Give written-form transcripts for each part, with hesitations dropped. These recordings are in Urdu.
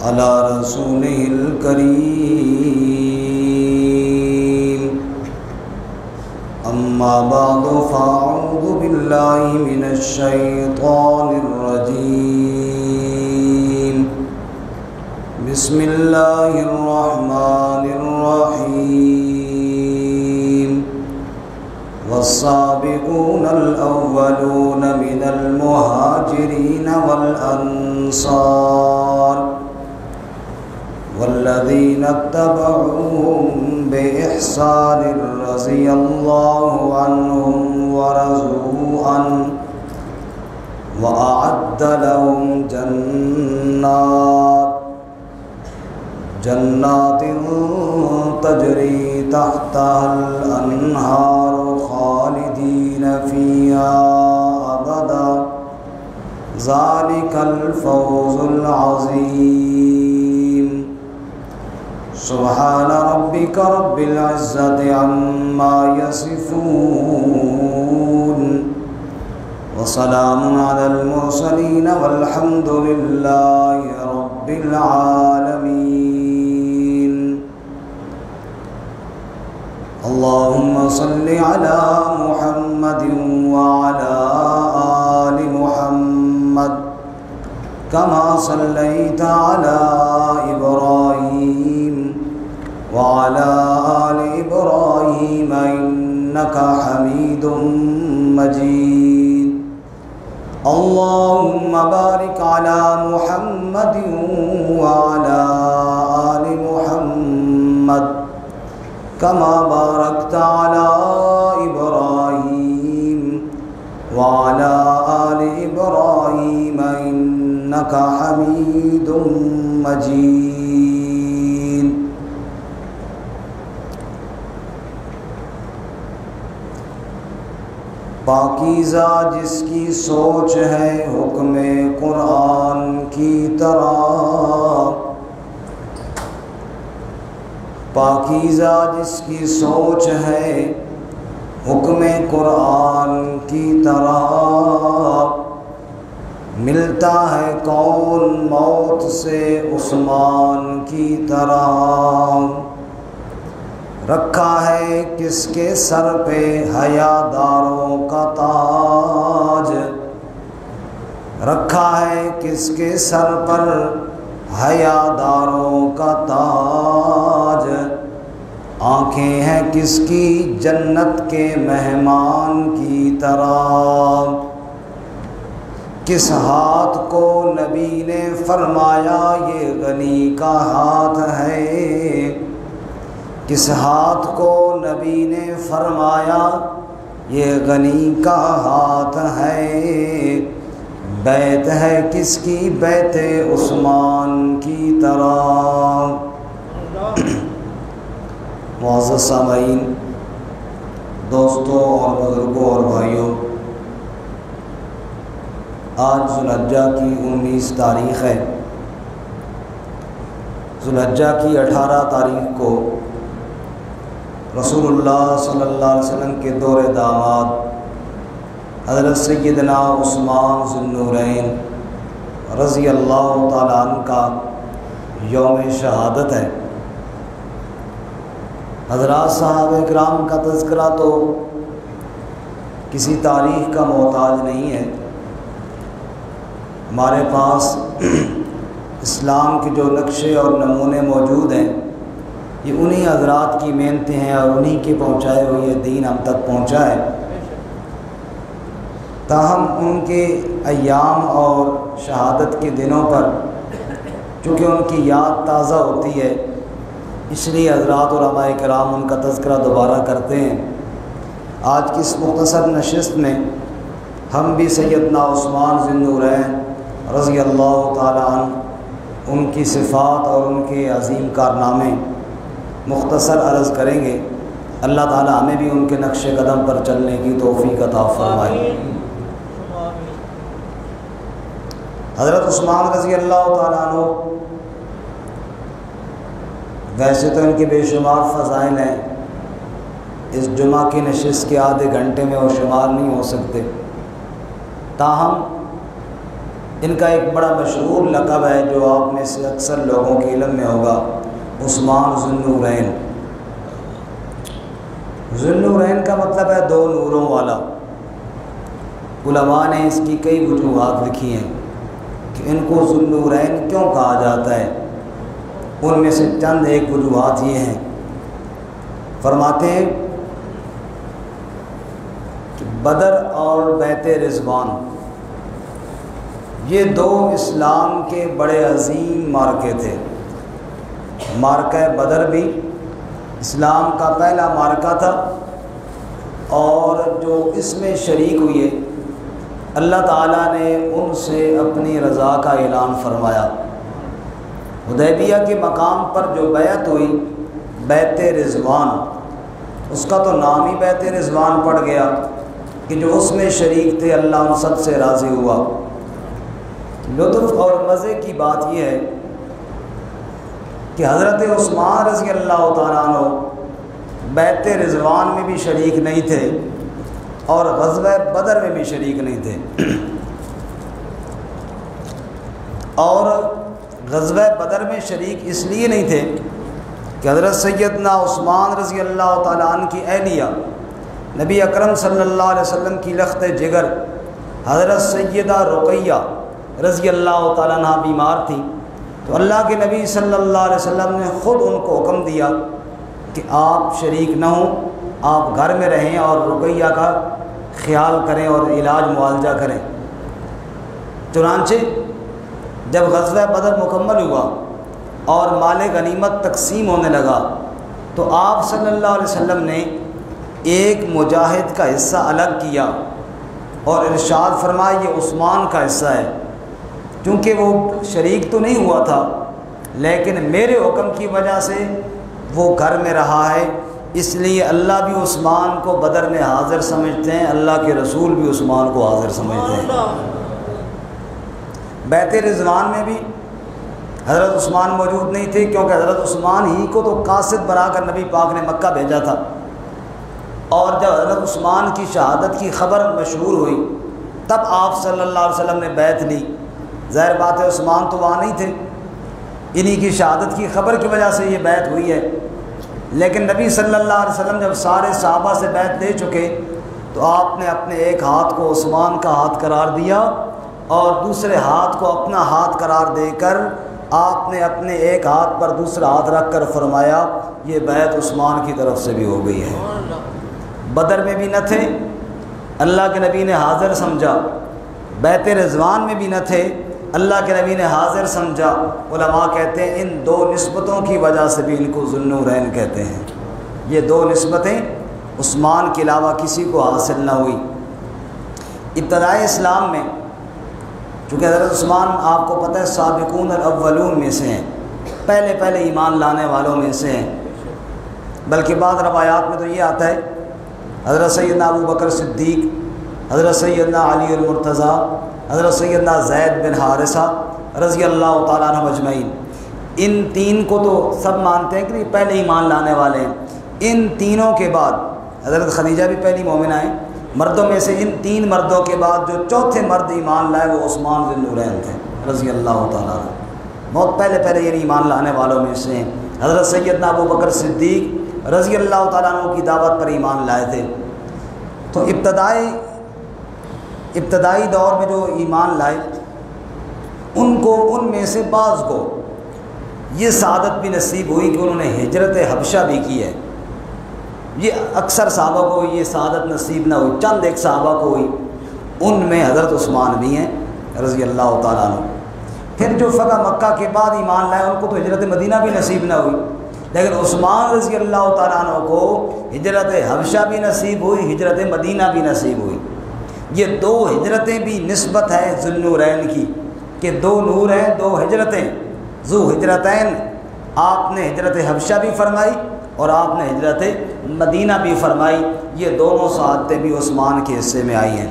على رسوله الكريم أما بعد فأعوذ بالله من الشيطان الرجيم بسم الله الرحمن الرحيم والسابقون الأولون من المهاجرين والأنصار والذين اتبعوهم بإحسان رضي الله عنهم ورضوا عنه وأعد لهم جنات تجري تحتها الأنهار خالدين فيها أبدا ذلك الفوز العظيم سبحان ربك رب العزة عما يصفون وسلام على المرسلين والحمد لله رب العالمين اللهم صل على محمد وعلى آل محمد كما صليت على إبراهيم وعلى آل إبراهيم إنك حميد مجيد اللهم بارك على محمد وعلى آل محمد كما باركت على إبراهيم وعلى آل إبراهيم إنك حميد مجيد پاکیزہ جس کی سوچ ہے حکم قرآن کی طرح پاکیزہ جس کی سوچ ہے حکم قرآن کی طرح ملتا ہے کون موت سے عثمان کی طرح رکھا ہے کس کے سر پہ حیاداروں کا تاج رکھا ہے کس کے سر پر حیاداروں کا تاج آنکھیں ہیں کس کی جنت کے مہمان کی طرح کس ہاتھ کو نبی نے فرمایا یہ غنی کا ہاتھ ہے کس ہاتھ کو نبی نے فرمایا یہ غنی کا ہاتھ ہے بیت ہے کس کی بیت عثمان کی طرح معزز سامعین دوستوں اور بزرگوں اور بھائیوں آج ذوالحجہ کی 19 تاریخ ہے ذوالحجہ کی 18 تاریخ کو رسول اللہ صلی اللہ علیہ وسلم کے دور داماد حضرت سیدنا عثمان ذو النورین رضی اللہ تعالیٰ عنہ کا یوم شہادت ہے۔ حضرات صحابہ کرام کا تذکرہ تو کسی تاریخ کا محتاج نہیں ہے، ہمارے پاس اسلام کے جو نقشے اور نمونے موجود ہیں یہ انہی حضرات کی محنتیں ہیں اور انہی کے پہنچائے ہوئے یہ دین ہم تک پہنچا ہے۔ تاہم ان کے ایام اور شہادت کے دنوں پر چونکہ ان کی یاد تازہ ہوتی ہے اس لیے حضرات علماء کرام ان کا تذکرہ دوبارہ کرتے ہیں۔ آج کی اس مختصر نشست میں ہم بھی سیدنا عثمان ذو النورین رضی اللہ تعالیٰ عنہ ان کی صفات اور ان کے عظیم کارنامے مختصر عرض کریں گے۔ اللہ تعالیٰ ہمیں بھی ان کے نقش قدم پر چلنے کی توفیق عطا فرمائے۔ حضرت عثمان رضی اللہ تعالیٰ عنہ ویسے تو ان کے بے شمار فضائل ہیں، اس جمعہ کی نشست کے آدھے گھنٹے میں وہ شمار نہیں ہو سکتے، تاہم ان کا ایک بڑا مشہور لقب ہے جو آپ میں سے اکثر لوگوں کے علم میں ہوگا، عثمان ذو النورین۔ ذو النورین کا مطلب ہے دو نوروں والا۔ علماء نے اس کی کئی وجوہات لکھی ہیں کہ ان کو ذو النورین کیوں کہا جاتا ہے۔ ان میں سے چند ایک وجوہات یہ ہیں۔ فرماتے ہیں کہ بدر اور بیت رضوان یہ دو اسلام کے بڑے عظیم معرکے تھے۔ معرکہ بدر بھی اسلام کا پہلا معرکہ تھا، اور جو اس میں شریک ہوئے اللہ تعالیٰ نے ان سے اپنی رضا کا اعلان فرمایا۔ حدیبیہ کے مقام پر جو بیعت ہوئی بیت رضوان، اس کا تو نام ہی بیت رضوان پڑ گیا کہ جو اس میں شریک تھے اللہ ان سب سے راضی ہوا۔ لطف اور مزے کی بات یہ ہے کہ حضرت عثمان رضی اللہ تعالیٰ عنہ بیت رضوان میں بھی شریک نہیں تھے اور غزوہ بدر میں بھی شریک نہیں تھے، اور غزوہ بدر میں شریک اس لیے نہیں تھے کہ حضرت سیدنا عثمان رضی اللہ تعالیٰ عنہ کی اہلیہ نبی اکرم صلی اللہ علیہ وسلم کی لخت جگر حضرت سیدہ رقیہ رضی اللہ تعالیٰ عنہ بیمار تھی، تو اللہ کے نبی صلی اللہ علیہ وسلم نے خود ان کو حکم دیا کہ آپ شریک نہ ہوں، آپ گھر میں رہیں اور رقیہ کا خیال کریں اور علاج معالجہ کریں۔ چنانچہ جب غزوہ بدر مکمل ہوا اور مال غنیمت تقسیم ہونے لگا تو آپ صلی اللہ علیہ وسلم نے ایک مجاہد کا حصہ الگ کیا اور ارشاد فرمایا یہ عثمان کا حصہ ہے، کیونکہ وہ شریک تو نہیں ہوا تھا لیکن میرے حکم کی وجہ سے وہ گھر میں رہا ہے، اس لیے اللہ بھی عثمان کو بدر میں حاضر سمجھتے ہیں، اللہ کے رسول بھی عثمان کو حاضر سمجھتے ہیں۔ بیت رضوان میں بھی حضرت عثمان موجود نہیں تھے، کیونکہ حضرت عثمان ہی کو تو قاصد بنا کر نبی پاک نے مکہ بھیجا تھا، اور جب حضرت عثمان کی شہادت کی خبر مشہور ہوئی تب آپ صلی اللہ علیہ وسلم نے بیعت لی۔ ظاہر بات ہے عثمان تو وہاں نہیں تھے، انہی کی شہادت کی خبر کی وجہ سے یہ بیعت ہوئی ہے، لیکن نبی صلی اللہ علیہ وسلم جب سارے صحابہ سے بیعت لے چکے تو آپ نے اپنے ایک ہاتھ کو عثمان کا ہاتھ قرار دیا اور دوسرے ہاتھ کو اپنا ہاتھ قرار دے کر آپ نے اپنے ایک ہاتھ پر دوسرا ہاتھ رکھ کر فرمایا یہ بیعت عثمان کی طرف سے بھی ہو گئی ہے۔ بدر میں بھی نہ تھے، اللہ کے نبی نے حاضر سمجھا، بیت رضوان میں بھی نہ تھے، اللہ کے نبی نے حاضر سمجھا۔ علماء کہتے ہیں ان دو نسبتوں کی وجہ سے بھی ان کو ذو النورین کہتے ہیں۔ یہ دو نسبتیں عثمان کے علاوہ کسی کو حاصل نہ ہوئی۔ ابتدائی اسلام میں چونکہ حضرت عثمان آپ کو پتہ ہے سابقون الاولون میں سے ہیں، پہلے ایمان لانے والوں میں سے ہیں، بلکہ بعض روایات میں تو یہ آتا ہے حضرت سیدنا ابو بکر صدیق، حضرت سیدنا علی المرتضیٰ، حضرت سیدنا زید بن حارثہ رضی اللہ تعالیٰ عنہ اجمعین، ان تین کو تو سب مانتے ہیں کہ پہلے ایمان لانے والے ہیں۔ ان تینوں کے بعد حضرت خدیجہ بھی پہلی مومنہ ہیں، مردوں میں سے ان تین مردوں کے بعد جو چوتھے مرد ایمان لائے وہ عثمان ذو النورین تھے رضی اللہ تعالیٰ عنہ، بہت پہلے یہ ایمان لانے والوں میں سے ہیں۔ حضرت سیدنا ابو بکر صدیق رضی اللہ تعالیٰ عنہ کی دعوت پر ایمان لائے تھے۔ تو ابتدائی دور میں جو ایمان لائے ان میں سے بعض کو یہ سعادت بھی نصیب ہوئی کہ انہوں نے ہجرت حبشہ بھی کی ہے۔ یہ اکثر صحابہ کو یہ سعادت نصیب نہ ہوئی، چند ایک صحابہ کو ہوئی، ان میں حضرت عثمان بھی ہیں رضی اللہ تعالیٰ عنہ۔ پھر جو فتح مکہ کے بعد ایمان لائے ان کو تو ہجرت مدینہ بھی نصیب نہ ہوئی، لیکن عثمان رضی اللہ تعالیٰ عنہ کو ہجرت حبشہ بھی نصیب ہوئی، ہجرت مدینہ بھی نصیب ہوئی۔ یہ دو ہجرتیں بھی نسبت ہے ذو النورین کی کہ دو نور ہیں، دو ہجرتیں، ذو ہجرتین۔ آپ نے ہجرت حبشہ بھی فرمائی اور آپ نے ہجرت مدینہ بھی فرمائی، یہ دونوں سعادتیں بھی عثمان کے حصے میں آئی ہیں۔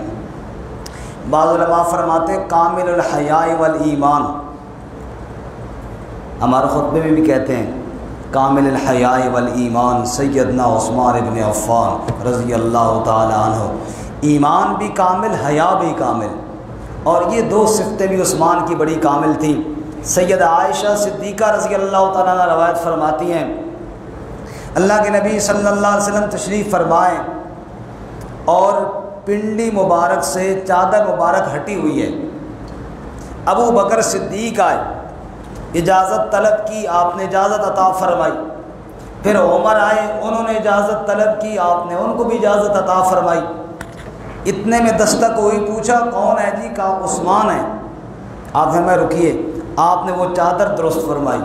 بعض علماء فرماتے کامل الحیاء والایمان، ہمارے خطبے میں بھی کہتے ہیں کامل الحیاء والایمان سیدنا عثمان ابن عفان رضی اللہ تعالی عنہ۔ ایمان بھی کامل، حیا بھی کامل، اور یہ دو صفتیں بھی عثمان کی بڑی کامل تھیں۔ سیدہ عائشہ صدیقہ رضی اللہ تعالیٰ عنہ روایت فرماتی ہیں، اللہ کے نبی صلی اللہ علیہ وسلم تشریف فرمائیں اور پنڈلی مبارک سے چادر مبارک ہٹی ہوئی ہے۔ ابو بکر صدیق آئے، اجازت طلب کی، آپ نے اجازت عطا فرمائی۔ پھر عمر آئے، انہوں نے اجازت طلب کی، آپ نے ان کو بھی اجازت عطا فرمائی۔ اتنے میں دستک ہوئی، پوچھا کون ہے جی؟ کہا عثمان ہے۔ آپ فرمائے رکیے، آپ نے وہ چادر درست فرمائی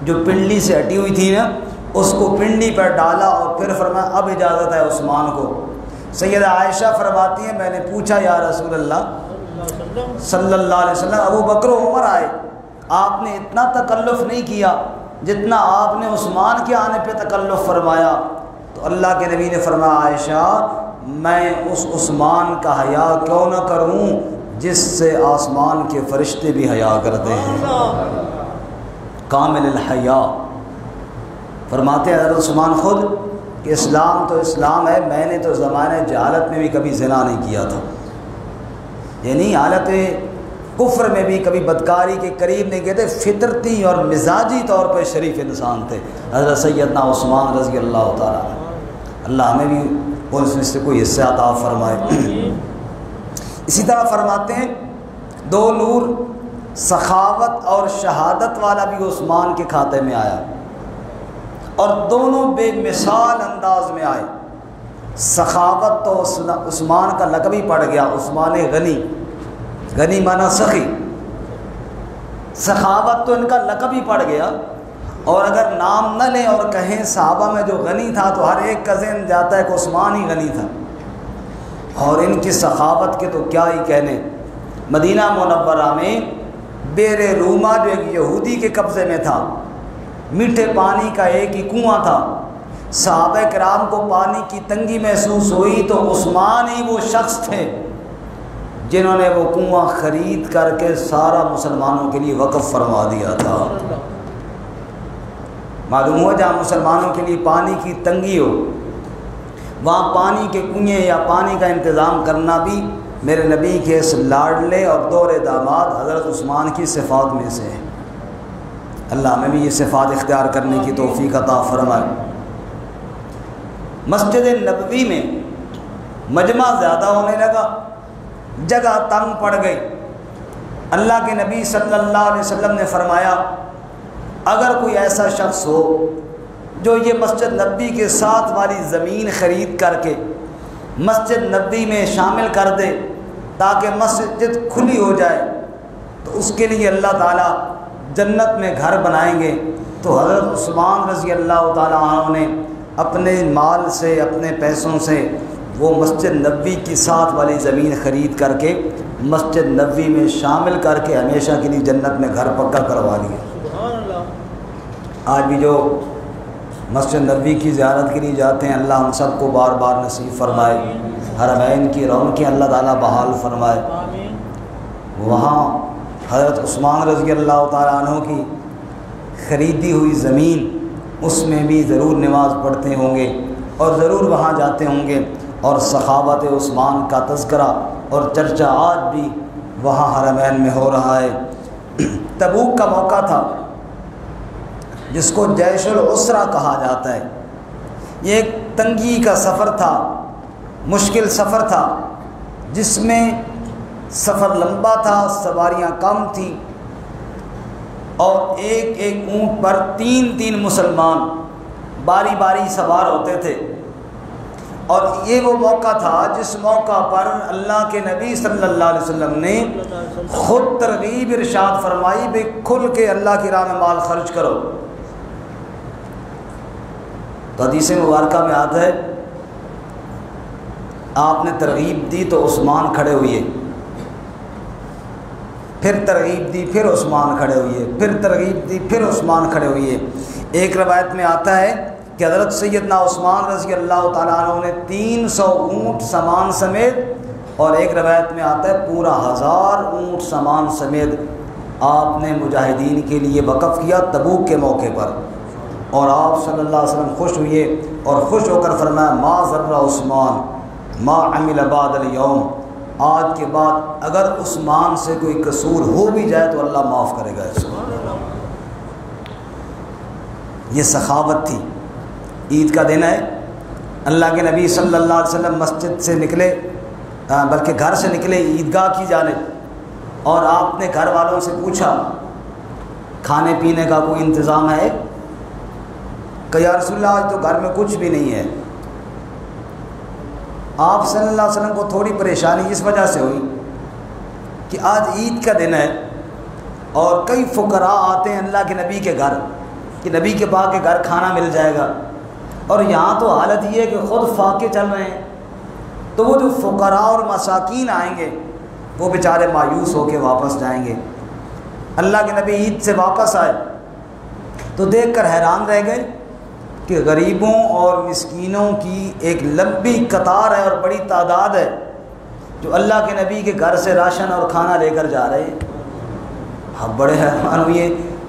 جو پنڈلی سے ہٹی ہوئی تھی نا، اس کو پنڈلی پر ڈالا اور پھر فرمایا اب اجازت ہے عثمان کو۔ سیدہ عائشہ فرماتی ہیں میں نے پوچھا یا رسول اللہ صلی اللہ علیہ وسلم، ابو بکر و عمر آئے، آپ نے اتنا تکلف نہیں کیا جتنا آپ نے عثمان کے آنے پہ تکلف فرمایا۔ تو اللہ کے نبی نے فرمایا عائشہ میں اس عثمان کا حیا کیوں نہ کروں جس سے آسمان کے فرشتے بھی حیا کرتے ہیں، کامل الحیا۔ فرماتے ہیں حضرت عثمان خود کہ اسلام تو اسلام ہے، میں نے تو زمانے جہالت میں بھی کبھی زنا نہیں کیا تھا، یعنی حالت کفر میں بھی کبھی بدکاری کے قریب نہیں گئے تھے، فطرتی اور مزاجی طور پہ شریف انسان تھے حضرت سیدنا عثمان رضی اللہ تعالیٰ عنہ۔ اللہ ہمیں بھی اس میں سے کوئی حصہ عطا فرمائے۔ اسی طرح فرماتے ہیں دو نور سخاوت اور شہادت والا بھی عثمان کے کھاتے میں آیا، اور دونوں بے مثال انداز میں آئے۔ سخاوت تو عثمان کا لقب ہی پڑ گیا، عثمان غنی، غنی مانا سخی، سخاوت تو ان کا لقب ہی پڑ گیا۔ اور اگر نام نہ لیں اور کہیں صحابہ میں جو غنی تھا تو ہر ایک کا ذہن جاتا ہے کہ عثمان ہی غنی تھا، اور ان کی سخاوت کے تو کیا ہی کہنے۔ مدینہ منورہ میں بیر روما جو ایک یہودی کے قبضے میں تھا، میٹھے پانی کا ایک ہی کنواں تھا، صحابہ کرام کو پانی کی تنگی محسوس ہوئی تو عثمان ہی وہ شخص تھے جنہوں نے وہ کنواں خرید کر کے سارا مسلمانوں کے لیے وقف فرما دیا تھا۔ معلوم ہو جہاں مسلمانوں کے لیے پانی کی تنگی ہو وہاں پانی کے کنویں یا پانی کا انتظام کرنا بھی میرے نبی کے اس لاڈلے اور دور داماد حضرت عثمان کی صفات میں سے ہے۔ اللہ ہمیں بھی یہ صفات اختیار کرنے کی توفیق عطا فرمائے۔ مسجد نبوی میں مجمع زیادہ ہونے لگا، جگہ تنگ پڑ گئی۔ اللہ کے نبی صلی اللہ علیہ وسلم نے فرمایا اگر کوئی ایسا شخص ہو جو یہ مسجد نبوی کے ساتھ والی زمین خرید کر کے مسجد نبوی میں شامل کر دے تاکہ مسجد کھلی ہو جائے تو اس کے لیے اللہ تعالیٰ جنت میں گھر بنائیں گے۔ تو حضرت عثمان رضی اللہ تعالیٰ عنہ نے اپنے مال سے، اپنے پیسوں سے وہ مسجد نبوی کی ساتھ والی زمین خرید کر کے مسجد نبوی میں شامل کر کے ہمیشہ کے لیے جنت میں گھر پکا کروا لیا۔ آج بھی جو مسجد نبوی کی زیارت کے لیے جاتے ہیں اللہ ہم سب کو بار بار نصیب فرمائے، حرمین کی رونقیں اللہ تعالیٰ بحال فرمائے۔ وہاں حضرت عثمان رضی اللہ تعالیٰ عنہ کی خریدی ہوئی زمین، اس میں بھی ضرور نماز پڑھتے ہوں گے اور ضرور وہاں جاتے ہوں گے، اور سخاوت عثمان کا تذکرہ اور چرچا آج بھی وہاں حرمین میں ہو رہا ہے۔ تبوک کا موقع تھا جس کو جیش العسرہ کہا جاتا ہے، یہ ایک تنگی کا سفر تھا، مشکل سفر تھا، جس میں سفر لمبا تھا، سواریاں کم تھیں، اور ایک ایک اونٹ پر تین تین مسلمان باری باری سوار ہوتے تھے۔ اور یہ وہ موقع تھا جس موقع پر اللہ کے نبی صلی اللہ علیہ وسلم نے خود ترغیب ارشاد فرمائی بے کھل کے اللہ کی راہ میں مال خرچ کرو۔ تو حدیث مبارکہ میں آتا ہے آپ نے ترغیب دی تو عثمان کھڑے ہوئے، پھر ترغیب دی پھر عثمان کھڑے ہوئے، پھر ترغیب دی پھر عثمان کھڑے ہوئے۔ ایک روایت میں آتا ہے کہ حضرت سیدنا عثمان رضی اللہ تعالیٰ عنہ نے 300 اونٹ سامان سمیت، اور ایک روایت میں آتا ہے پورا 1000 اونٹ سامان سمیت آپ نے مجاہدین کے لیے وقف کیا تبوک کے موقع پر۔ اور آپ صلی اللہ علیہ وسلم خوش ہوئے اور خوش ہو کر فرمایا ما ضر عثمان ما عمل بعد اليوم، آج کے بعد اگر عثمان سے کوئی قصور ہو بھی جائے تو اللہ معاف کرے گا اس کو۔ یہ سخاوت تھی۔ عید کا دن ہے، اللہ کے نبی صلی اللہ علیہ وسلم مسجد سے نکلے، بلکہ گھر سے نکلے عیدگاہ کی جانب، اور آپ نے گھر والوں سے پوچھا کھانے پینے کا کوئی انتظام ہے؟ کہ یا رسول اللہ آج تو گھر میں کچھ بھی نہیں ہے۔ آپ صلی اللہ علیہ وسلم کو تھوڑی پریشانی اس وجہ سے ہوئی کہ آج عید کا دن ہے اور کئی فقراء آتے ہیں اللہ کے نبی کے گھر کہ نبی کے پاک کے گھر کھانا مل جائے گا، اور یہاں تو حالت یہ ہے کہ خود فاقے چل رہے ہیں، تو وہ جو فقراء اور مساکین آئیں گے وہ بیچارے مایوس ہو کے واپس جائیں گے۔ اللہ کے نبی عید سے واپس آئے تو دیکھ کر حیران رہ گئے کہ غریبوں اور مسکینوں کی ایک لمبی قطار ہے اور بڑی تعداد ہے جو اللہ کے نبی کے گھر سے راشن اور کھانا لے کر جا رہے ہیں۔ ہم بڑے حیران ہوئے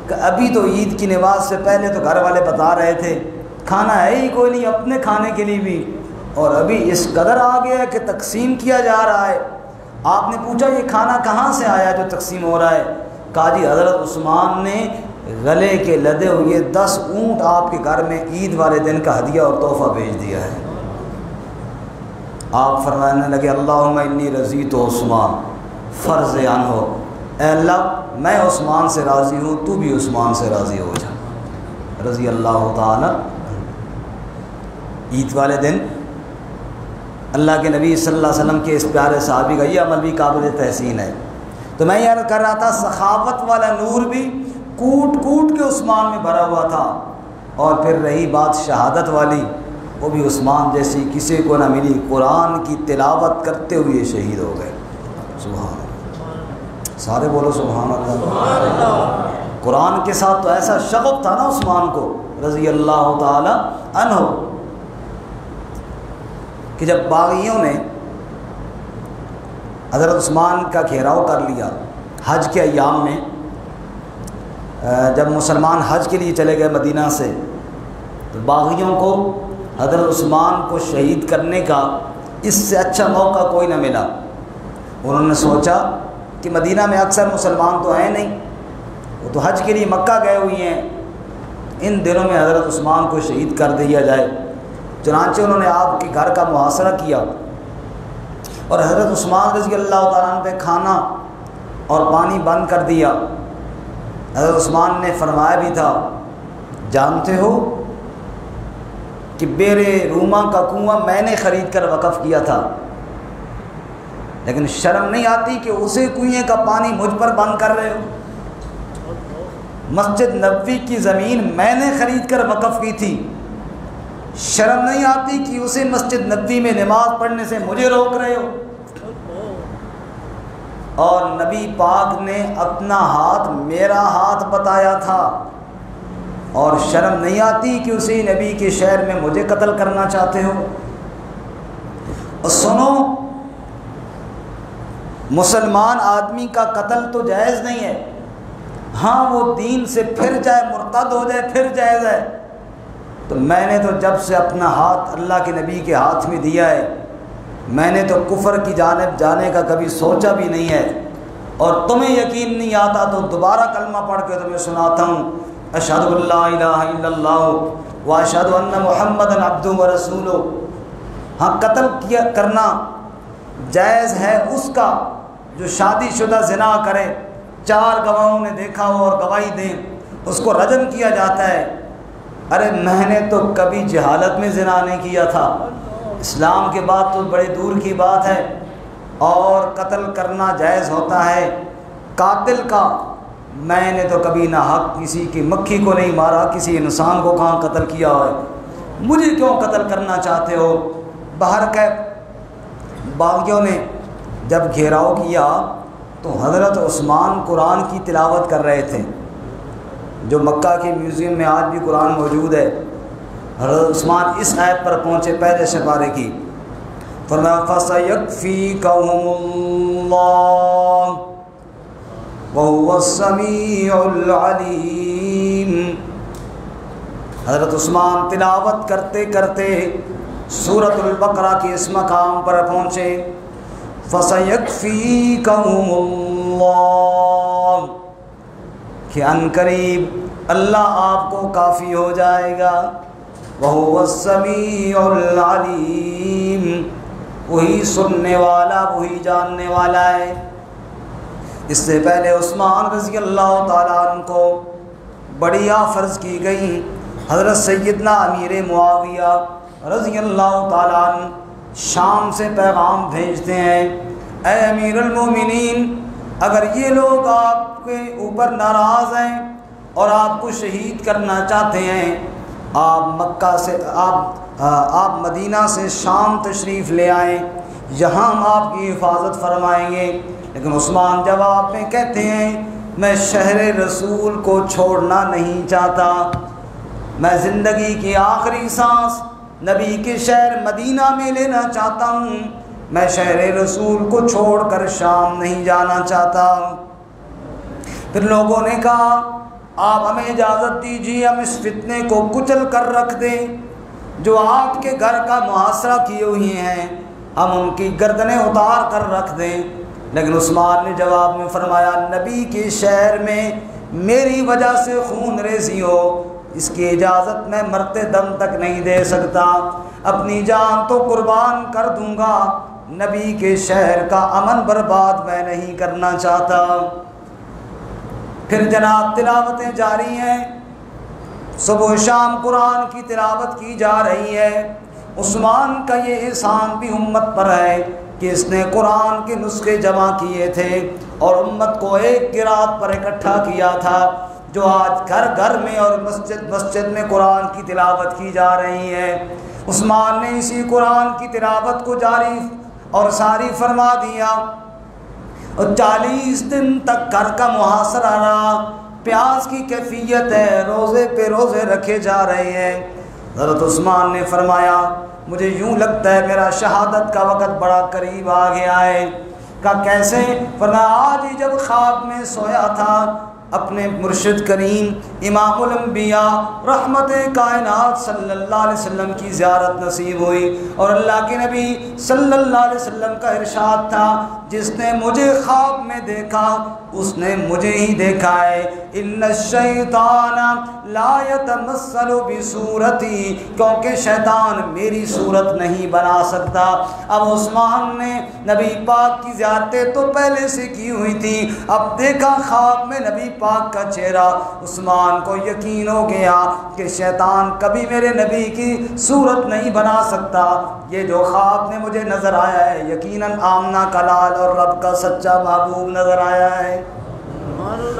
کہ ابھی تو عید کی نماز سے پہلے تو گھر والے بتا رہے تھے کھانا ہے ہی کوئی نہیں اپنے کھانے کے لیے بھی، اور ابھی اس قدر آ گیا ہے کہ تقسیم کیا جا رہا ہے۔ آپ نے پوچھا یہ کھانا کہاں سے آیا جو تقسیم ہو رہا ہے؟ کہا جی حضرت عثمان نے گلے کے لدے ہوئے 10 اونٹ آپ کے گھر میں عید والے دن کا ہدیہ اور تحفہ بھیج دیا ہے۔ آپ فرمانے لگے اللہم انی رضیت عثمان فرض عنہ، اے اللہ میں عثمان سے راضی ہوں، تو بھی عثمان سے راضی ہو جا، رضی اللہ تعالی۔ عید والے دن اللہ کے نبی صلی اللہ علیہ وسلم کے اس پیارے صحابی کا یہ عمل بھی قابل تحسین ہے۔ تو میں یہ کر رہا تھا سخاوت والا نور بھی کوٹ کوٹ کے عثمان میں بھرا ہوا تھا، اور پھر رہی بات شہادت والی، وہ بھی عثمان جیسی کسی کو نہ ملی، قرآن کی تلاوت کرتے ہوئے شہید ہو گئے۔ سبحان اللہ، سارے بولو سبحان اللہ۔ قرآن کے ساتھ تو ایسا شغف تھا نا عثمان کو رضی اللہ تعالی عنہ کہ جب باغیوں نے حضرت عثمان کا گھیراؤ کر لیا حج کے ایام میں، جب مسلمان حج کے لیے چلے گئے مدینہ سے، تو باغیوں کو حضرت عثمان کو شہید کرنے کا اس سے اچھا موقع کوئی نہ ملا۔ انہوں نے سوچا کہ مدینہ میں اکثر مسلمان تو ہیں نہیں، وہ تو حج کے لیے مکہ گئے ہوئی ہیں، ان دنوں میں حضرت عثمان کو شہید کر دیا جائے۔ چنانچہ انہوں نے آپ کے گھر کا محاصرہ کیا اور حضرت عثمان رضی اللہ تعالیٰ عنہ پہ کھانا اور پانی بند کر دیا۔ حضرت عثمان نے فرمایا بھی تھا جانتے ہو کہ بیر روما کا کنواں میں نے خرید کر وقف کیا تھا، لیکن شرم نہیں آتی کہ اسے کنویں کا پانی مجھ پر بند کر رہے ہو؟ مسجد نبوی کی زمین میں نے خرید کر وقف کی تھی، شرم نہیں آتی کہ اسے مسجد نبوی میں نماز پڑھنے سے مجھے روک رہے ہو؟ اور نبی پاک نے اپنا ہاتھ میرا ہاتھ بتایا تھا، اور شرم نہیں آتی کہ اسی نبی کے شہر میں مجھے قتل کرنا چاہتے ہو؟ اور سنو، مسلمان آدمی کا قتل تو جائز نہیں ہے، ہاں وہ دین سے پھر جائے، مرتد ہو جائے پھر جائز ہے۔ تو میں نے تو جب سے اپنا ہاتھ اللہ کے نبی کے ہاتھ میں دیا ہے، میں نے تو کفر کی جانب جانے کا کبھی سوچا بھی نہیں ہے، اور تمہیں یقین نہیں آتا تو دوبارہ کلمہ پڑھ کے تمہیں سناتا ہوں، اشہد ان لا الہ الا اللہ واشہد ان محمدا عبدہ ورسولہ۔ ہاں قتل کیا کرنا جائز ہے اس کا جو شادی شدہ زنا کرے، 4 گواہوں نے دیکھا ہو اور گواہی دیں، اس کو رجم کیا جاتا ہے۔ ارے میں نے تو کبھی جہالت میں زنا نہیں کیا تھا، اسلام کے بعد تو بڑے دور کی بات ہے، اور قتل کرنا جائز ہوتا ہے قاتل کا۔ میں نے تو کبھی نہ حق کسی کی مکھی کو نہیں مارا، کسی انسان کو کہاں قتل کیا ہے، مجھے کیوں قتل کرنا چاہتے ہو؟ بہرکیف باغیوں نے جب گھیراؤ کیا تو حضرت عثمان قرآن کی تلاوت کر رہے تھے، جو مکہ کے میوزیم میں آج بھی قرآن موجود ہے۔ حضرت عثمان اس آیت پر پہنچے پہلے سپارے کی، فرمایا فَسَيَكْفِيكَهُمُ اللَّهُ وَهُوَ السَّمِيعُ الْعَلِيمُ۔ حضرت عثمان تلاوت کرتے کرتے سورۃ البقرہ کے اس مقام پر پہنچے، فَسَيَكْفِيكَهُمُ اللَّهُ، کہ ان قریب اللہ آپ کو کافی ہو جائے گا. وَهُوَ السَّمِيعُ الْعَلِيمُ، وہی سننے والا وہی جاننے والا ہے. اس سے پہلے عثمان رضی اللہ تعالیٰ عنہ کو بڑی فرض کی گئی. حضرت سیدنا امیر معاویہ رضی اللہ تعالیٰ عنہ شام سے پیغام بھیجتے ہیں، اے امیر المومنین، اگر یہ لوگ آپ کے اوپر ناراض ہیں اور آپ کو شہید کرنا چاہتے ہیں، آپ مکہ سے آپ مدینہ سے شام تشریف لے آئیں، یہاں ہم آپ کی حفاظت فرمائیں گے. لیکن عثمان جواب میں کہتے ہیں، میں شہر رسول کو چھوڑنا نہیں چاہتا، میں زندگی کی آخری سانس نبی کے شہر مدینہ میں لینا چاہتا ہوں، میں شہر رسول کو چھوڑ کر شام نہیں جانا چاہتا. پھر لوگوں نے کہا، آپ ہمیں اجازت دیجیے ہم اس فتنے کو کچل کر رکھ دیں، جو آپ کے گھر کا محاصرہ کیے ہوئے ہیں ہم ان کی گردنیں اتار کر رکھ دیں. لیکن عثمان نے جواب میں فرمایا، نبی کے شہر میں میری وجہ سے خون ریزی ہو، اس کی اجازت میں مرتے دم تک نہیں دے سکتا، اپنی جان تو قربان کر دوں گا، نبی کے شہر کا امن برباد میں نہیں کرنا چاہتا. پھر جناب تلاوتیں جاری ہیں، صبح و شام قرآن کی تلاوت کی جا رہی ہے. عثمان کا یہ احسان بھی امت پر ہے کہ اس نے قرآن کے نسخے جمع کیے تھے اور امت کو ایک قرات پر اکٹھا کیا تھا، جو آج گھر گھر میں اور مسجد مسجد میں قرآن کی تلاوت کی جا رہی ہے. عثمان نے اسی قرآن کی تلاوت کو جاری اور ساری فرما دیا، اور 40 دن تک گھر کا محاصرہ رہا. پیاس کی کیفیت ہے، روزے پہ روزے رکھے جا رہے ہیں. حضرت عثمان نے فرمایا، مجھے یوں لگتا ہے میرا شہادت کا وقت بڑا قریب آ گیا ہے. کہا کیسے؟ فرمایا آج ہی جب خواب میں سویا تھا، اپنے مرشد کریم امام الانبیاء رحمت کائنات صلی اللہ علیہ وسلم کی زیارت نصیب ہوئی، اور اللہ کے نبی صلی اللہ علیہ وسلم کا ارشاد تھا، جس نے مجھے خواب میں دیکھا اس نے مجھے ہی دیکھا ہے. ان الشیطان لا یتمثل بصورتی، کیونکہ شیطان میری صورت نہیں بنا سکتا. اب عثمان نے نبی پاک کی زیارتیں تو پہلے سے کی ہوئی تھی، اب دیکھا خواب میں نبی پاک کا چہرہ، عثمان کو یقین ہو گیا کہ شیطان کبھی میرے نبی کی صورت نہیں بنا سکتا. یہ جو خواب میں مجھے نظر آیا ہے یقیناً آمنہ کا لال اور رب کا سچا محبوب نظر آیا ہے.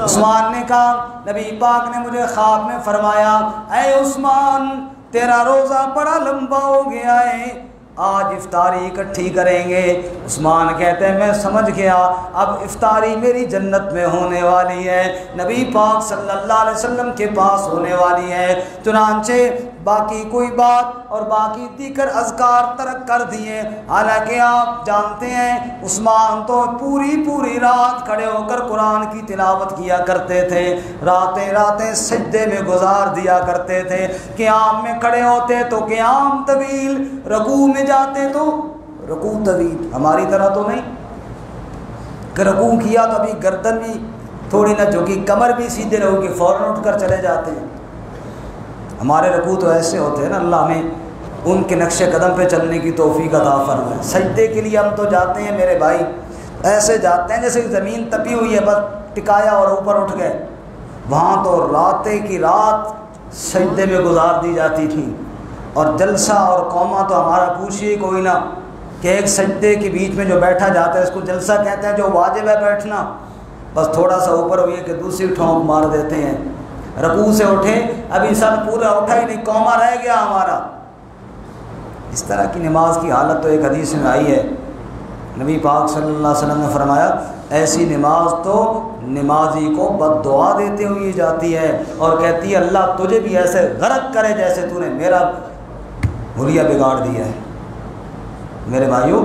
عثمان نے کہا، نبی پاک نے مجھے خواب میں فرمایا، اے عثمان تیرا روزہ بڑا لمبا ہو گیا ہے، آج افطاری اکٹھی کریں گے. عثمان کہتے ہیں میں سمجھ گیا، اب افطاری میری جنت میں ہونے والی ہے، نبی پاک صلی اللہ علیہ وسلم کے پاس ہونے والی ہے. چنانچہ باقی کوئی بات اور باقی دیگر اذکار ترک کر دیے. حالانکہ آپ جانتے ہیں عثمان تو پوری رات کھڑے ہو کر قرآن کی تلاوت کیا کرتے تھے، راتیں سجدے میں گزار دیا کرتے تھے. قیام میں کھڑے ہوتے تو قیام طویل، رکوع میں جاتے تو رکوع طویل. ہماری طرح تو نہیں کہ رکوع کیا تو ابھی گردن بھی تھوڑی نہ جھکی، کمر بھی سیدھے رہو گی، فوراً اٹھ کر چلے جاتے ہیں. ہمارے رکوع تو ایسے ہوتے ہیں نا، اللہ ہمیں ان کے نقش قدم پہ چلنے کی توفیق عطا فرمائے. سجدے کے لیے ہم تو جاتے ہیں میرے بھائی، ایسے جاتے ہیں جیسے زمین تپی ہوئی ہے، بس ٹکایا اور اوپر اٹھ گئے. وہاں تو راتیں کی رات سجدے میں گزار دی جاتی تھی. اور جلسہ اور قومہ تو ہمارا پوچھیے کوئی نہ، کہ ایک سجدے کے بیچ میں جو بیٹھا جاتا ہے اس کو جلسہ کہتے ہیں، جو واجب ہے بیٹھنا، بس تھوڑا سا اوپر ہوئی کہ دوسری ٹھونک مار دیتے ہیں. رکوع سے اٹھے ابھی سر پورا اٹھا ہی نہیں، قومہ رہ گیا ہمارا. اس طرح کی نماز کی حالت تو ایک حدیث میں آئی ہے، نبی پاک صلی اللہ علیہ وسلم نے فرمایا ایسی نماز تو نمازی کو بد دعا دیتے ہوئی جاتی ہے اور کہتی ہے اللہ تجھے بھی ایسے غرق کرے جیسے تو نے میرا حلیہ بگاڑ دیا ہے. میرے بھائیوں،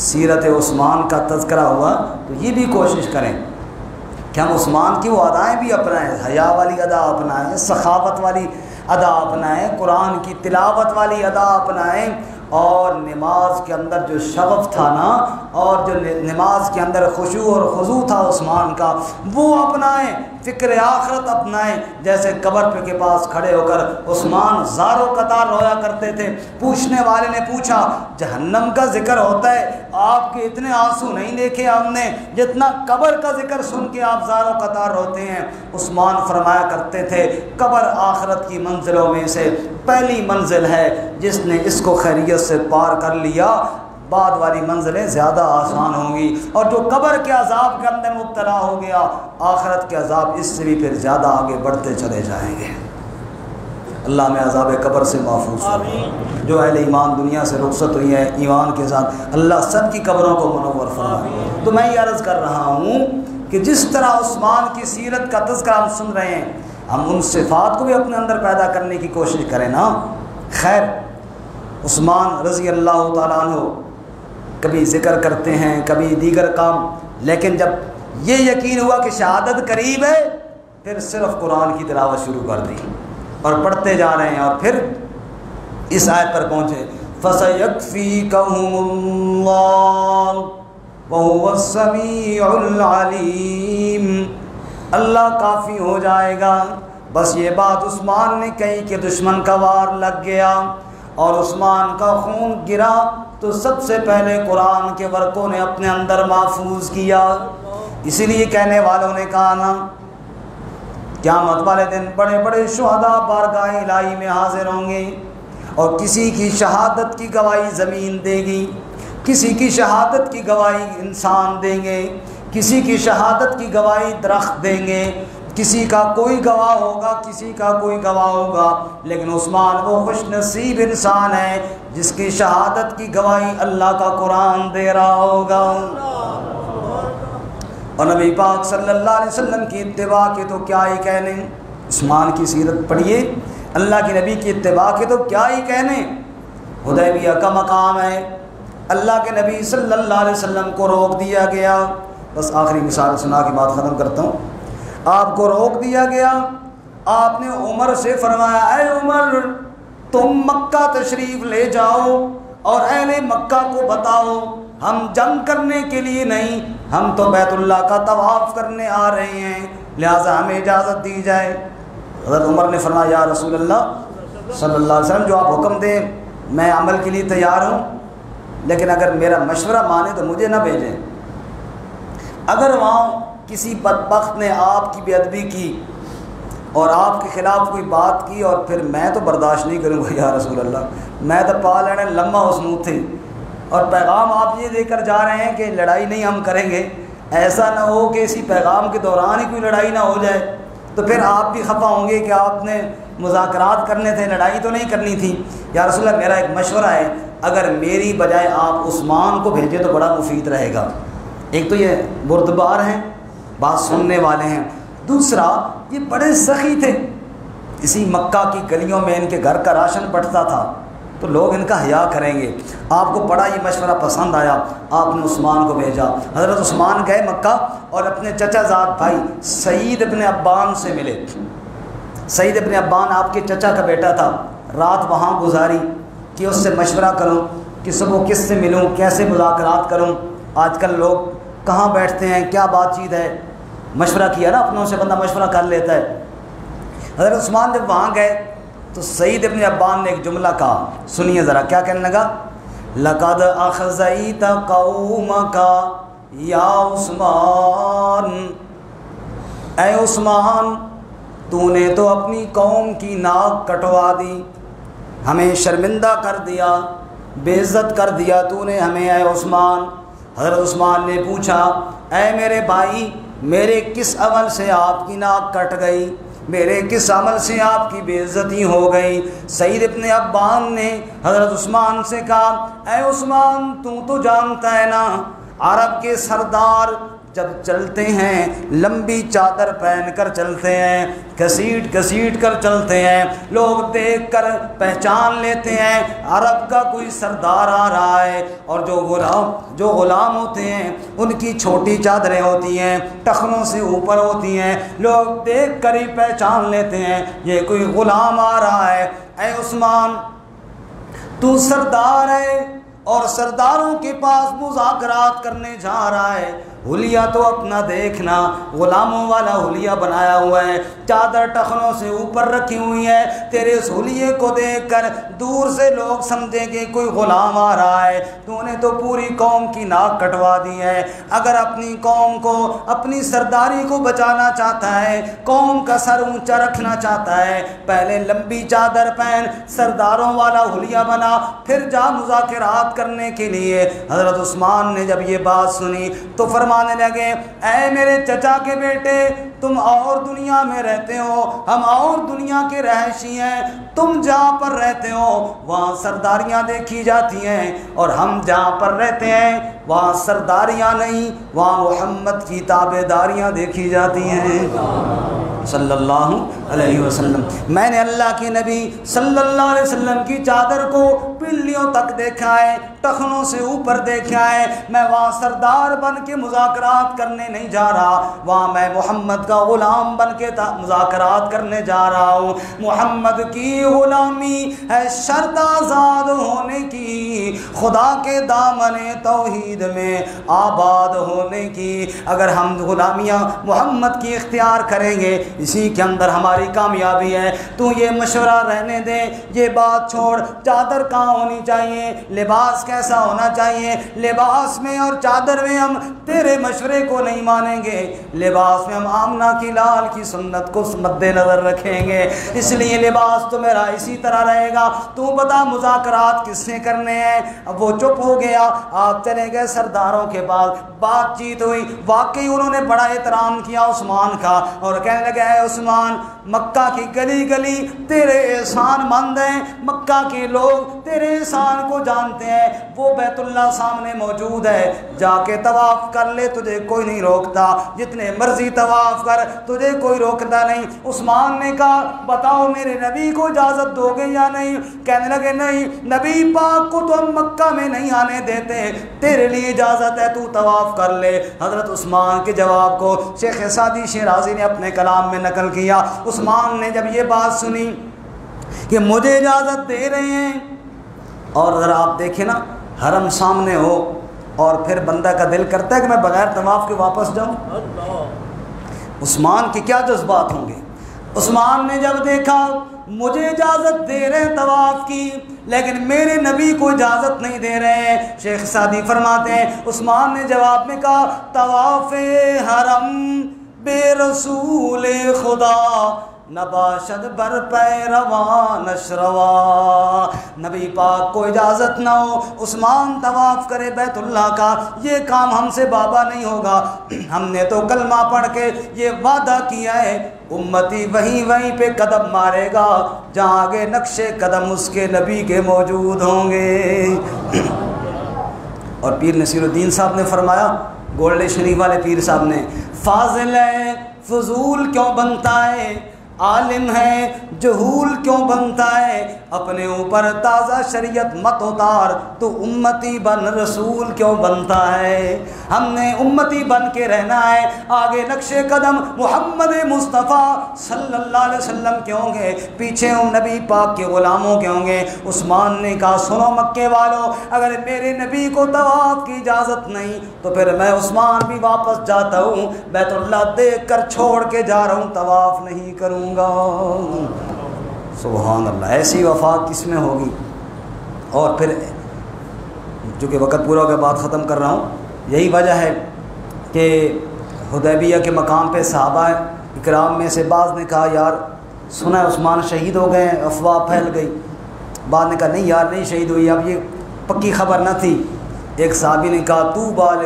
سیرت عثمان کا تذکرہ ہوا تو یہ بھی کوشش کریں کہ ہم عثمان کی وہ ادائیں بھی اپنائیں، حیا والی ادا اپنائیں، سخاوت والی ادا اپنائیں، قرآن کی تلاوت والی ادا اپنائیں، اور نماز کے اندر جو شغف تھا نا، اور جو نماز کے اندر خشوع اور خضوع تھا عثمان کا، وہ اپنائیں، فکر آخرت اپنائیں۔ جیسے قبر پہ کے پاس کھڑے ہو کر عثمان زاروں قطار رویا کرتے تھے۔ پوچھنے والے نے پوچھا جہنم کا ذکر ہوتا ہے، آپ کے اتنے آنسو نہیں دیکھے ہم نے جتنا قبر کا ذکر سن کے آپ زاروں قطار روتے ہیں۔ عثمان فرمایا کرتے تھے قبر آخرت کی منزلوں میں سے پہلی منزل ہے، جس نے اس کو خیریت سے پار کر لیا بعد والی منزلیں زیادہ آسان ہوں گی، اور جو قبر کے عذاب کے اندر مبتلا ہو گیا آخرت کے عذاب اس سے بھی پھر زیادہ آگے بڑھتے چلے جائیں گے۔ اللہ میں عذاب قبر سے محفوظ فرمائے۔ جو اہل ایمان دنیا سے رخصت ہوئی ہے ایمان کے ساتھ، اللہ سب کی قبروں کو منور فرمائے۔ تو میں یہ عرض کر رہا ہوں کہ جس طرح عثمان کی سیرت کا تذکرہ ہم سن رہے ہیں، ہم ان صفات کو بھی اپنے اندر پیدا کرنے کی کوشش کریں نا۔ خیر، عثمان رضی اللہ تعالیٰ عنہ کبھی ذکر کرتے ہیں، کبھی دیگر کام، لیکن جب یہ یقین ہوا کہ شہادت قریب ہے، پھر صرف قرآن کی تلاوت شروع کر دی اور پڑھتے جا رہے ہیں، اور پھر اس آیت پر پہنچے فَسَيَكْفِيكَهُمُ اللَّهُ وَهُوَ السَّمِيعُ الْعَلِيمُ، اللہ کافی ہو جائے گا۔ بس یہ بات عثمان نے کہی کہ دشمن کا وار لگ گیا اور عثمان کا خون گرا، تو سب سے پہلے قرآن کے ورقوں نے اپنے اندر محفوظ کیا۔ اسی لیے کہنے والوں نے کہا نا، قیامت والے دن بڑے بڑے شہداء بارگاہ الہی میں حاضر ہوں گے، اور کسی کی شہادت کی گواہی زمین دے گی، کسی کی شہادت کی گواہی انسان دیں گے، کسی کی شہادت کی گواہی درخت دیں گے، کسی کا کوئی گواہ ہوگا، کسی کا کوئی گواہ ہوگا، لیکن عثمان وہ خوش نصیب انسان ہے جس کی شہادت کی گواہی اللہ کا قرآن دے رہا ہوگا۔ اور نبی پاک صلی اللہ علیہ وسلم کی اتباع کے تو کیا ہی کہنے، عثمان کی سیرت پڑھیے، اللہ کے نبی کی اتباع کے تو کیا ہی کہنے۔ حدیبیہ کا مقام ہے، اللہ کے نبی صلی اللہ علیہ وسلم کو روک دیا گیا۔ بس آخری مثال سنا کے بات ختم کرتا ہوں۔ آپ کو روک دیا گیا، آپ نے عمر سے فرمایا اے عمر تم مکہ تشریف لے جاؤ اور اہل مکہ کو بتاؤ ہم جنگ کرنے کے لیے نہیں، ہم تو بیت اللہ کا طواف کرنے آ رہے ہیں، لہٰذا ہمیں اجازت دی جائے۔ حضرت عمر نے فرمایا یا رسول اللہ صلی اللہ علیہ وسلم جو آپ حکم دیں میں عمل کے لیے تیار ہوں، لیکن اگر میرا مشورہ مانے تو مجھے نہ بھیجیں۔ اگر وہاں کسی بدبخت نے آپ کی بے ادبی کی اور آپ کے خلاف کوئی بات کی اور پھر میں تو برداشت نہیں کروں گا یا رسول اللہ، میں تو پا لینے لمحہ اسموت تھے، اور پیغام آپ یہ دے کر جا رہے ہیں کہ لڑائی نہیں ہم کریں گے، ایسا نہ ہو کہ اسی پیغام کے دوران ہی کوئی لڑائی نہ ہو جائے، تو پھر آپ بھی خفا ہوں گے کہ آپ نے مذاکرات کرنے تھے، لڑائی تو نہیں کرنی تھی۔ یا رسول اللہ میرا ایک مشورہ ہے، اگر میری بجائے آپ عثمان کو بھیجیں تو بڑا مفید رہے گا۔ ایک تو یہ بردبار ہیں، بات سننے والے ہیں، دوسرا یہ بڑے سخی تھے، اسی مکہ کی گلیوں میں ان کے گھر کا راشن بٹتا تھا تو لوگ ان کا حیا کریں گے۔ آپ کو بڑا یہ مشورہ پسند آیا، آپ نے عثمان کو بھیجا۔ حضرت عثمان گئے مکہ اور اپنے چچا زاد بھائی سعید ابن عبان سے ملے۔ سعید ابن عبان آپ کے چچا کا بیٹا تھا، رات وہاں گزاری کہ اس سے مشورہ کروں کہ صبح کس سے ملوں، کیسے مذاکرات کروں، آج کل لوگ کہاں بیٹھتے ہیں، کیا بات چیت ہے، مشورہ کیا نا، اپنوں سے بندہ مشورہ کر لیتا ہے۔ حضرت عثمان جب وہاں گئے تو سعید ابن عبان نے ایک جملہ کہا، سنیے ذرا کیا کہنے لگا، لَقَدْ أَخْزَيْتَ قَوْمَكَ یا عثمان، اے عثمان تو نے تو اپنی قوم کی ناک کٹوا دی، ہمیں شرمندہ کر دیا، بے عزت کر دیا تو نے ہمیں اے عثمان۔ حضرت عثمان نے پوچھا اے میرے بھائی میرے کس عمل سے آپ کی ناک کٹ گئی، میرے کس عمل سے آپ کی بے عزتی ہو گئی؟ سعید ابن عبان نے حضرت عثمان سے کہا اے عثمان تو جانتا ہے نا عرب کے سردار جب چلتے ہیں لمبی چادر پہن کر چلتے ہیں، گھسیٹ گھسیٹ کر چلتے ہیں، لوگ دیکھ کر پہچان لیتے ہیں عرب کا کوئی سردار آ رہا ہے، اور جو غلام ہوتے ہیں ان کی چھوٹی چادریں ہوتی ہیں، ٹخنوں سے اوپر ہوتی ہیں، لوگ دیکھ کر ہی پہچان لیتے ہیں یہ کوئی غلام آ رہا ہے۔ اے عثمان تو سردار ہے اور سرداروں کے پاس مذاکرات کرنے جا رہا ہے، حلیہ تو اپنا دیکھنا، غلاموں والا حلیہ بنایا ہوا ہے، چادر ٹخنوں سے اوپر رکھی ہوئی ہے، تیرے اس حلیے کو دیکھ کر دور سے لوگ سمجھیں گے کوئی غلام آ رہا ہے، تو نے تو پوری قوم کی ناک کٹوا دی ہے۔ اگر اپنی قوم کو، اپنی سرداری کو بچانا چاہتا ہے، قوم کا سر اونچا رکھنا چاہتا ہے، پہلے لمبی چادر پہن، سرداروں والا حلیہ بنا، پھر جا مذاکرات کرنے کے لیے۔ حضرت عثمان نے جب یہ بات سنی تو فرمانے لگے، اے میرے چچا کے بیٹے، تم اور دنیا میں رہتے ہو، ہم اور دنیا کے رہائشی ہیں، تم جہاں پر رہتے ہو وہاں سرداریاں دیکھی جاتی ہیں، اور ہم جہاں پر رہتے ہیں وہاں سرداریاں نہیں، وہاں محمد کی تابعداریاں دیکھی جاتی ہیں صلی اللہ علیہ وسلم۔ میں نے اللہ کے نبی صلی اللہ علیہ وسلم کی چادر کو پلیوں تک دیکھا ہے، ٹخنوں سے اوپر دیکھا ہے، میں وہاں سردار بن کے مذاکرات کرنے نہیں جا رہا، وہاں میں محمد کا غلام بن کے مذاکرات کرنے جا رہا ہوں۔ محمد کی غلامی ہے شرط آزاد ہونے کی، خدا کے دامن توحید میں آباد ہونے کی۔ اگر ہم غلامیاں محمد کی اختیار کریں گے، اسی کے اندر ہماری کامیابی ہے۔ تو یہ مشورہ رہنے دے، یہ بات چھوڑ، چادر کہاں ہونی چاہیے، لباس کیسا ہونا چاہیے، لباس میں اور چادر میں ہم تیرے مشورے کو نہیں مانیں گے، لباس میں ہم آمنہ کی لال کی سنت کو مد نظر رکھیں گے، اس لیے لباس تو میرا اسی طرح رہے گا۔ تو بتا مذاکرات کس سے کرنے ہیں؟ اب وہ چپ ہو گیا، آپ چلے گئے سرداروں کے پاس، بات چیت ہوئی، واقعی انہوں نے بڑا احترام کیا عثمان کا، اور کہنے لگے اے عثمان، مکہ کی گلی گلی تیرے احسان مند ہیں، مکہ کے لوگ تیرے احسان کو جانتے ہیں، وہ بیت اللہ سامنے موجود ہے، جا کے طواف کر لے، تجھے کوئی نہیں روکتا، جتنے مرضی طواف کر، تجھے کوئی روکتا نہیں۔ عثمان نے کہا بتاؤ میرے نبی کو اجازت دو گے یا نہیں؟ کہنے لگے نہیں، نبی پاک کو تو ہم مکہ میں نہیں آنے دیتے، تیرے لیے اجازت ہے، تو طواف کر لے۔ حضرت عثمان کے جواب کو شیخ سعدی شیرازی نے اپنے کلام میں نقل کیا۔ عثمان نے جب یہ بات سنی کہ مجھے اجازت دے رہے ہیں، اور ذرا آپ دیکھیں نا، حرم سامنے ہو اور پھر بندہ کا دل کرتا ہے کہ میں بغیر طواف کے واپس جاؤں، عثمان کے کیا جذبات ہوں گے۔ عثمان نے جب دیکھا مجھے اجازت دے رہے ہیں طواف کی، لیکن میرے نبی کو اجازت نہیں دے رہے ہیں، شیخ سعدی فرماتے ہیں عثمان نے جواب میں کہا طواف حرم بے رسول خدا نباشد بر پیرواں نشروا، نبی پاک کو اجازت نہ ہو عثمان طواف کرے بیت اللہ کا، یہ کام ہم سے بابا نہیں ہوگا۔ ہم نے تو کلمہ پڑھ کے یہ وعدہ کیا ہے امتی وہیں پہ قدم مارے گا جہاں آگے نقش قدم اس کے نبی کے موجود ہوں گے۔ اور پیر نصیر الدین صاحب نے فرمایا، گولڈ شریف والے پیر صاحب نے، فاضل ہے فضول کیوں بنتا ہے، عالم ہے جہول کیوں بنتا ہے، اپنے اوپر تازہ شریعت مت اتار، تو امتی بن رسول کیوں بنتا ہے۔ ہم نے امتی بن کے رہنا ہے، آگے نقش قدم محمد مصطفیٰ صلی اللہ علیہ وسلم کے ہوں گے، پیچھے نبی پاک کے غلاموں کے ہوں گے۔ عثمان نے کہا سنو مکے والوں، اگر میرے نبی کو طواف کی اجازت نہیں تو پھر میں عثمان بھی واپس جاتا ہوں، بیت اللہ دیکھ کر چھوڑ کے جا رہا ہوں، طواف نہیں کروں گا۔ سبحان اللہ، ایسی وفا کس میں ہوگی۔ اور پھر چونکہ وقت پورا ہو گیا، بات ختم کر رہا ہوں، یہی وجہ ہے کہ حدیبیہ کے مقام پہ صحابہ اکرام میں سے بعض نے کہا یار سنا ہے عثمان شہید ہو گئے ہیں، افواہ پھیل گئی، بعض نے کہا نہیں یار نہیں شہید ہوئی، اب یہ پکی خبر نہ تھی۔ ایک صحابی نے کہا تو بال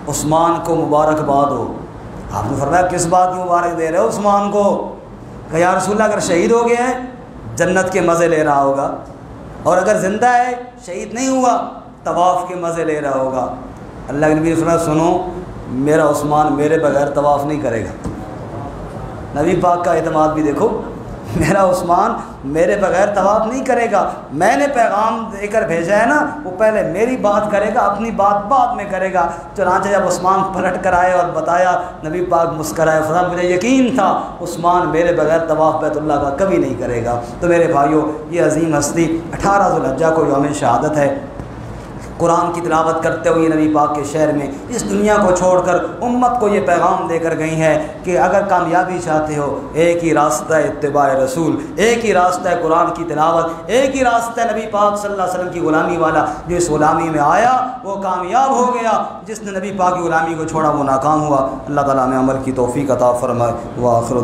عثمان کو مبارکباد ہو۔ آپ نے فرمایا کس بات کی مبارک دے رہے ہو عثمان کو؟ کہ یا رسول اللہ اگر شہید ہو گیا ہے جنت کے مزے لے رہا ہوگا، اور اگر زندہ ہے شہید نہیں ہوا طواف کے مزے لے رہا ہوگا۔ اللہ کے نبی نے فرمایا سنو، میرا عثمان میرے بغیر طواف نہیں کرے گا۔ نبی پاک کا اعتماد بھی دیکھو، میرا عثمان میرے بغیر طواف نہیں کرے گا، میں نے پیغام دے کر بھیجا ہے نا، وہ پہلے میری بات کرے گا، اپنی بات بعد میں کرے گا۔ چنانچہ جب عثمان پلٹ کر آئے اور بتایا، نبی پاک مسکرائے، فرمایا مجھے یقین تھا عثمان میرے بغیر طواف بیت اللہ کا کبھی نہیں کرے گا۔ تو میرے بھائیوں، یہ عظیم ہستی 18 ذو الحجہ کو یوم شہادت ہے، قرآن کی تلاوت کرتے ہوئے نبی پاک کے شہر میں اس دنیا کو چھوڑ کر امت کو یہ پیغام دے کر گئی ہیں کہ اگر کامیابی چاہتے ہو، ایک ہی راستہ ہے اتباع رسول، ایک ہی راستہ ہے قرآن کی تلاوت، ایک ہی راستہ ہے نبی پاک صلی اللہ علیہ وسلم کی غلامی والا۔ جو اس غلامی میں آیا وہ کامیاب ہو گیا، جس نے نبی پاک کی غلامی کو چھوڑا وہ ناکام ہوا۔ اللہ تعالیٰ ہمیں عمل کی توفیق عطا فرمائے۔ وآخر